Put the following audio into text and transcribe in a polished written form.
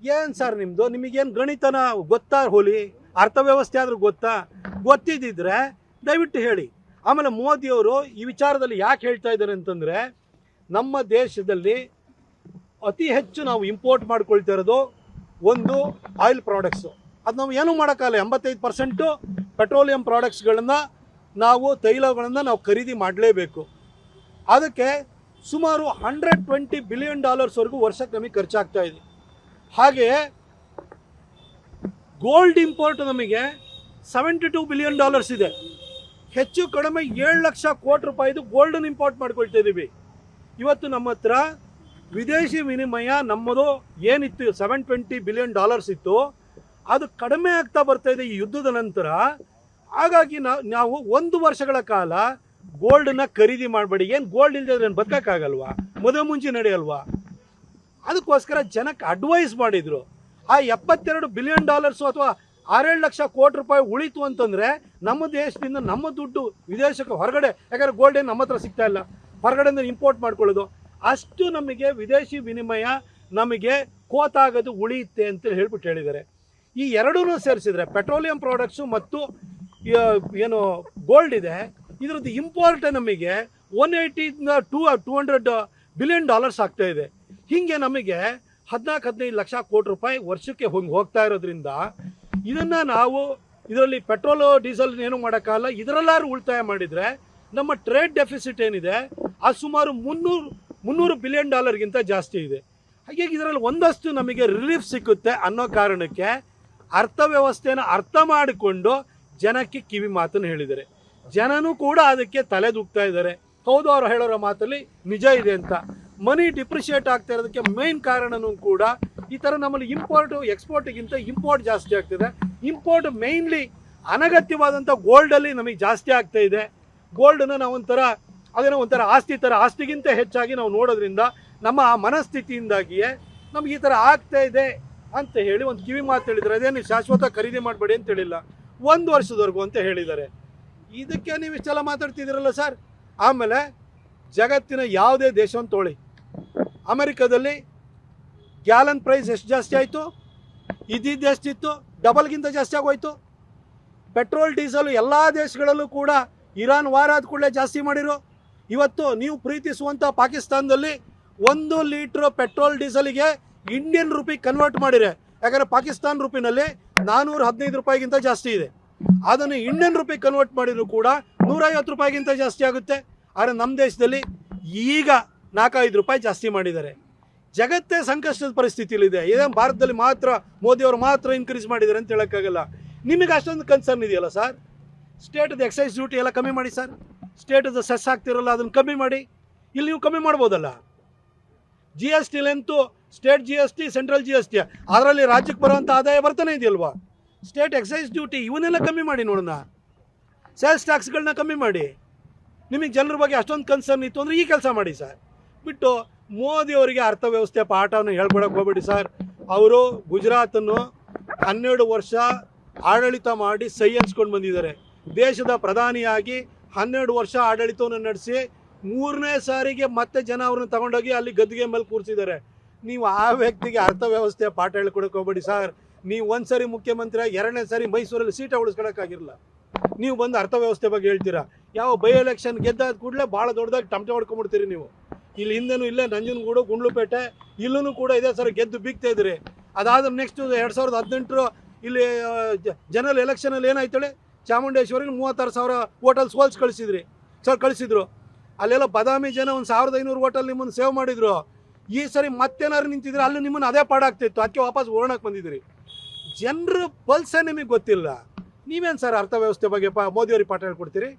ಏನು ಸರ್ ನಿಮ್ಮದು? ನಿಮಗೇನು ಗಣಿತನ ಗೊತ್ತಾ? ಹೋಲಿ ಅರ್ಥವ್ಯವಸ್ಥೆ ಆದರೂ ಗೊತ್ತಾ? ಗೊತ್ತಿದ್ದಿದ್ರೆ ದಯವಿಟ್ಟು ಹೇಳಿ. ಆಮೇಲೆ ಮೋದಿಯವರು ಈ ವಿಚಾರದಲ್ಲಿ ಯಾಕೆ ಹೇಳ್ತಾ ಇದ್ದಾರೆ ಅಂತಂದರೆ, ನಮ್ಮ ದೇಶದಲ್ಲಿ ಅತಿ ಹೆಚ್ಚು ನಾವು ಇಂಪೋರ್ಟ್ ಮಾಡ್ಕೊಳ್ತಾ ಇರೋದು ಒಂದು ಆಯಿಲ್ ಪ್ರಾಡಕ್ಟ್ಸು. ಅದು ನಾವು ಏನೂ ಮಾಡೋಕ್ಕಾಗಲ್ಲ. 85% ಪೆಟ್ರೋಲಿಯಂ ಪ್ರಾಡಕ್ಟ್ಸ್ಗಳನ್ನು ನಾವು ತೈಲಗಳನ್ನು ನಾವು ಖರೀದಿ ಮಾಡಲೇಬೇಕು. ಅದಕ್ಕೆ ಸುಮಾರು $120 ಬಿಲಿಯನ್ ವರ್ಷಕ್ಕೆ ನಮಗೆ ಖರ್ಚಾಗ್ತಾ ಇದೆ. ಹಾಗೆಯೇ ಗೋಲ್ಡ್ ಇಂಪೋರ್ಟ್ ನಮಗೆ $72 ಬಿಲಿಯನ್ ಇದೆ. ಹೆಚ್ಚು ಕಡಿಮೆ 7 ಲಕ್ಷ ಕೋಟಿ ರೂಪಾಯಿದು ಗೋಲ್ಡನ್ನು ಇಂಪೋರ್ಟ್ ಮಾಡ್ಕೊಳ್ತಾ ಇದ್ದೀವಿ. ಇವತ್ತು ನಮ್ಮ ಹತ್ರ ವಿದೇಶಿ ವಿನಿಮಯ ನಮ್ಮದು ಏನಿತ್ತು $720 ಬಿಲಿಯನ್ ಇತ್ತು, ಅದು ಕಡಿಮೆ ಆಗ್ತಾ ಬರ್ತಾ ಇದೆ ಈ ಯುದ್ಧದ ನಂತರ. ಹಾಗಾಗಿ ನಾವು 1 ವರ್ಷಗಳ ಕಾಲ ಗೋಲ್ಡನ್ನ ಖರೀದಿ ಮಾಡಬೇಡಿ. ಏನು ಗೋಲ್ಡ್ ಇಲ್ಲದೆ ಬದುಕೋಕ್ಕಾಗಲ್ವಾ? ಮದುವೆ ಮುಂಚೆ ನಡೆಯಲ್ವಾ? ಅದಕ್ಕೋಸ್ಕರ ಜನಕ್ಕೆ ಅಡ್ವೈಸ್ ಮಾಡಿದರು. ಆ $72 ಬಿಲಿಯನ್ ಅಥವಾ 6-7 ಲಕ್ಷ ಕೋಟಿ ರೂಪಾಯಿ ಉಳಿತು ಅಂತಂದರೆ ನಮ್ಮ ದೇಶದಿಂದ ನಮ್ಮ ದುಡ್ಡು ವಿದೇಶಕ್ಕೆ ಹೊರಗಡೆ, ಯಾಕಂದರೆ ಗೋಲ್ಡ್ ಏನು ನಮ್ಮ ಹತ್ರ ಸಿಗ್ತಾ ಇಲ್ಲ, ಹೊರಗಡೆಯಿಂದ ಇಂಪೋರ್ಟ್ ಮಾಡ್ಕೊಳ್ಳೋದು, ಅಷ್ಟು ನಮಗೆ ವಿದೇಶಿ ವಿನಿಮಯ ನಮಗೆ ಕೋತಾಗೋದು ಉಳಿಯುತ್ತೆ ಅಂತ ಹೇಳ್ಬಿಟ್ಟು ಹೇಳಿದ್ದಾರೆ. ಈ ಎರಡೂ ಸೇರಿಸಿದರೆ ಪೆಟ್ರೋಲಿಯಂ ಪ್ರಾಡಕ್ಟ್ಸು ಮತ್ತು ಏನು ಗೋಲ್ಡ್ ಇದೆ, ಇದರದ್ದು ಇಂಪೋರ್ಟ್ ನಮಗೆ 180-200 ಬಿಲಿಯನ್ ಆಗ್ತಾ ಇದೆ. ಹೀಗೆ ನಮಗೆ 14-15 ಲಕ್ಷ ಕೋಟಿ ರೂಪಾಯಿ ವರ್ಷಕ್ಕೆ ಹೋಗ್ತಾ ಇರೋದ್ರಿಂದ ಇದನ್ನು ನಾವು ಇದರಲ್ಲಿ ಪೆಟ್ರೋಲು ಡೀಸೆಲ್ ಏನು ಮಾಡೋಕ್ಕಾಗಲ್ಲ. ಇದರಲ್ಲಾರು ಉಳಿತಾಯ ಮಾಡಿದರೆ ನಮ್ಮ ಟ್ರೇಡ್ ಡೆಫಿಸಿಟ್ ಏನಿದೆ ಅದು ಸುಮಾರು $300 ಬಿಲಿಯನ್ ಜಾಸ್ತಿ ಇದೆ. ಹಾಗಾಗಿ ಇದರಲ್ಲಿ ಒಂದಷ್ಟು ನಮಗೆ ರಿಲೀಫ್ ಸಿಕ್ಕುತ್ತೆ ಅನ್ನೋ ಕಾರಣಕ್ಕೆ ಅರ್ಥವ್ಯವಸ್ಥೆನ ಅರ್ಥ ಮಾಡಿಕೊಂಡು ಜನಕ್ಕೆ ಕಿವಿ ಮಾತನ್ನು ಹೇಳಿದ್ದಾರೆ. ಜನನೂ ಕೂಡ ಅದಕ್ಕೆ ತಲೆದೂಗ್ತಾ ಇದ್ದಾರೆ. ಹೌದು, ಅವರು ಹೇಳೋರ ಮಾತಲ್ಲಿ ನಿಜ ಇದೆ ಅಂತ. ಮನಿ ಡಿಪ್ರಿಷಿಯೇಟ್ ಆಗ್ತಾ ಇರೋದಕ್ಕೆ ಮೇನ್ ಕಾರಣನೂ ಕೂಡ ಈ ಥರ ನಮ್ಮಲ್ಲಿ ಎಕ್ಸ್ಪೋರ್ಟ್ಗಿಂತ ಇಂಪೋರ್ಟ್ ಜಾಸ್ತಿ ಆಗ್ತಿದೆ. ಇಂಪೋರ್ಟ್ ಮೇಯ್ನ್ಲಿ ಅನಗತ್ಯವಾದಂಥ ಗೋಲ್ಡಲ್ಲಿ ನಮಗೆ ಜಾಸ್ತಿ ಆಗ್ತಾ ಇದೆ. ಗೋಲ್ಡನ್ನು ನಾವು ಒಂಥರ ಆಸ್ತಿಗಿಂತ ಹೆಚ್ಚಾಗಿ ನಾವು ನೋಡೋದ್ರಿಂದ ನಮ್ಮ ಆ ಮನಸ್ಥಿತಿಯಿಂದಾಗಿಯೇ ನಮ್ಗೆ ಈ ಥರ ಆಗ್ತಾ ಇದೆ ಅಂತ ಹೇಳಿ ಒಂದು ಕಿವಿ ಮಾತು ಹೇಳಿದ್ದಾರೆ. ಅದೇನು ಶಾಶ್ವತ ಖರೀದಿ ಮಾಡಬೇಡಿ ಅಂತ ಹೇಳಿಲ್ಲ, 1 ವರ್ಷದವರೆಗೂ ಅಂತ ಹೇಳಿದ್ದಾರೆ. ಇದಕ್ಕೆ ನೀವು ಇಷ್ಟೆಲ್ಲ ಮಾತಾಡ್ತಿದ್ದೀರಲ್ಲ ಸರ್. ಆಮೇಲೆ ಜಗತ್ತಿನ ಯಾವುದೇ ದೇಶವನ್ನು ತೊಗೊಳ್ಳಿ, ಅಮೆರಿಕದಲ್ಲಿ ಗ್ಯಾಲನ್ ಪ್ರೈಸ್ ಎಷ್ಟು ಜಾಸ್ತಿ ಆಯಿತು? ಇದ್ದಿದ್ದು ಎಷ್ಟಿತ್ತು? ಡಬಲ್ಗಿಂತ ಜಾಸ್ತಿ ಆಗೋಯ್ತು. ಪೆಟ್ರೋಲ್ ಡೀಸೆಲು ಎಲ್ಲ ದೇಶಗಳಲ್ಲೂ ಕೂಡ ಇರಾನ್ ವಾರ ಆದ ಕೂಡಲೇ ಜಾಸ್ತಿ ಮಾಡಿರೋ. ಇವತ್ತು ನೀವು ಪ್ರೀತಿಸುವಂಥ ಪಾಕಿಸ್ತಾನದಲ್ಲಿ 1 ಲೀಟ್ರ್ ಪೆಟ್ರೋಲ್ ಡೀಸೆಲಿಗೆ ಇಂಡಿಯನ್ ರೂಪಿ ಕನ್ವರ್ಟ್ ಮಾಡಿರೆ. ಯಾಕಂದರೆ ಪಾಕಿಸ್ತಾನ ರೂಪಿನಲ್ಲಿ 415 ರೂಪಾಯಿಗಿಂತ ಜಾಸ್ತಿ ಇದೆ. ಅದನ್ನು ಇಂಡಿಯನ್ ರೂಪಿ ಕನ್ವರ್ಟ್ ಮಾಡಿದ್ರು ಕೂಡ 150 ರೂಪಾಯಿಗಿಂತ ಜಾಸ್ತಿ ಆಗುತ್ತೆ. ಆದರೆ ನಮ್ಮ ದೇಶದಲ್ಲಿ ಈಗ 4-5 ರೂಪಾಯಿ ಜಾಸ್ತಿ ಮಾಡಿದ್ದಾರೆ. ಜಗತ್ತೇ ಸಂಕಷ್ಟದ ಪರಿಸ್ಥಿತಿಯಲ್ಲಿದೆ. ಇದೇನು ಭಾರತದಲ್ಲಿ ಮಾತ್ರ ಮೋದಿಯವರು ಮಾತ್ರ ಇನ್ಕ್ರೀಸ್ ಮಾಡಿದ್ದಾರೆ ಅಂತ ಹೇಳೋಕ್ಕಾಗಲ್ಲ. ನಿಮಗೆ ಅಷ್ಟೊಂದು ಕನ್ಸರ್ನ್ ಇದೆಯಲ್ಲ ಸರ್. ಸ್ಟೇಟದ ಎಕ್ಸೈಸ್ ಡ್ಯೂಟಿ ಎಲ್ಲ ಕಮ್ಮಿ ಮಾಡಿ ಸರ್. ಸ್ಟೇಟದ ಸೆಸ್ ಆಗ್ತಿರಲ್ಲ ಅದನ್ನು ಕಮ್ಮಿ ಮಾಡಿ. ಇಲ್ಲಿ ನೀವು ಕಮ್ಮಿ ಮಾಡ್ಬೋದಲ್ಲ. GST ಅಂತೂ ಸ್ಟೇಟ್ GST, ಸೆಂಟ್ರಲ್ GST, ಅದರಲ್ಲಿ ರಾಜ್ಯಕ್ಕೆ ಬರುವಂಥ ಆದಾಯ ಬರ್ತಾನೆ ಇದೆಯಲ್ವಾ. ಸ್ಟೇಟ್ ಎಕ್ಸೈಸ್ ಡ್ಯೂಟಿ ಇವನ್ನೆಲ್ಲ ಕಮ್ಮಿ ಮಾಡಿ ನೋಡೋಣ. ಸೇಲ್ಸ್ ಟ್ಯಾಕ್ಸ್ಗಳನ್ನ ಕಮ್ಮಿ ಮಾಡಿ. ನಿಮಗೆ ಜನರ ಬಗ್ಗೆ ಅಷ್ಟೊಂದು ಕನ್ಸರ್ನ್ ಇತ್ತು ಅಂದರೆ ಈ ಕೆಲಸ ಮಾಡಿ ಸರ್. ಬಿಟ್ಟು ಮೋದಿಯವರಿಗೆ ಅರ್ಥವ್ಯವಸ್ಥೆ ಪಾಠವನ್ನು ಹೇಳ್ಕೊಡಕ್ಕೆ ಹೋಗ್ಬೇಡಿ ಸರ್. ಅವರು ಗುಜರಾತನ್ನು 12 ವರ್ಷ ಆಡಳಿತ ಮಾಡಿ ಸೈ ಅನ್ಸ್ಕೊಂಡು ಬಂದಿದ್ದಾರೆ. ದೇಶದ ಪ್ರಧಾನಿಯಾಗಿ 12 ವರ್ಷ ಆಡಳಿತವನ್ನು ನಡೆಸಿ 3ನೇ ಸಾರಿಗೆ ಮತ್ತೆ ಜನ ಅವ್ರನ್ನ ತಗೊಂಡೋಗಿ ಅಲ್ಲಿ ಗದ್ದಿಗೆ ಮೇಲೆ ಕೂರಿಸಿದ್ದಾರೆ. ನೀವು ಆ ವ್ಯಕ್ತಿಗೆ ಅರ್ಥವ್ಯವಸ್ಥೆಯ ಪಾಠ ಹೇಳ್ಕೊಡಕ್ಕೆ ಹೋಗ್ಬೇಡಿ ಸರ್. ನೀವು 1 ಸರಿ ಮುಖ್ಯಮಂತ್ರಿ, 2ನೇ ಸಾರಿ ಮೈಸೂರಲ್ಲಿ ಸೀಟ ಉಳಿಸ್ಕೊಳಕ್ಕಾಗಿರಲ್ಲ. ನೀವು ಬಂದು ಅರ್ಥವ್ಯವಸ್ಥೆ ಬಗ್ಗೆ ಹೇಳ್ತೀರಾ. ಯಾವ ಬೈ ಎಲೆಕ್ಷನ್ ಗೆದ್ದಾದ ಕೂಡಲೇ ಭಾಳ ದೊಡ್ಡದಾಗಿ ಟಮಟೆ ಹೊಡ್ಕೊಂಡ್ಬಿಡ್ತೀರಿ ನೀವು. ಇಲ್ಲಿ ಹಿಂದೆನೂ ಇಲ್ಲೇ ನಂಜನಗೂಡು, ಗುಂಡ್ಲುಪೇಟೆ ಇಲ್ಲೂ ಕೂಡ ಇದೇ ಸರ್ ಗೆದ್ದು ಬೀಗ್ತಾ ಇದ್ರಿ. ಅದಾದ್ರೆ ನೆಕ್ಸ್ಟ್ 2018 ಇಲ್ಲಿ ಜನರಲ್ ಎಲೆಕ್ಷನಲ್ಲಿ ಏನಾಯ್ತೇಳಿ, ಚಾಮುಂಡೇಶ್ವರಿಗೆ 36,000 ವೋಟಲ್ಲಿ ಕಳಿಸಿದ್ರು. ಅಲ್ಲೆಲ್ಲ ಬದಾಮಿ ಜನ 1,500 ವೋಟಲ್ಲಿ ನಿಮ್ಮನ್ನು ಸೇವ್ ಮಾಡಿದ್ರು. ಈ ಸರಿ ಮತ್ತೇನಾದ್ರು ನಿಂತಿದ್ರೆ ಅಲ್ಲಿ ನಿಮ್ಮನ್ನು ಅದೇ ಪಾಡಾಗ್ತಿತ್ತು. ಅದಕ್ಕೆ ವಾಪಸ್ ಓಡೋಣಕ್ಕೆ ಬಂದಿದ್ರಿ. ಜನರ ಪಲ್ಸೇ ನಿಮಗೆ ಗೊತ್ತಿಲ್ಲ. ನೀವೇನು ಸರ್ ಅರ್ಥವ್ಯವಸ್ಥೆ ಬಗ್ಗೆ ಮೋದಿಯವ್ರಿಗೆ ಪಾಠ ಹೇಳ್ಕೊಡ್ತೀರಿ?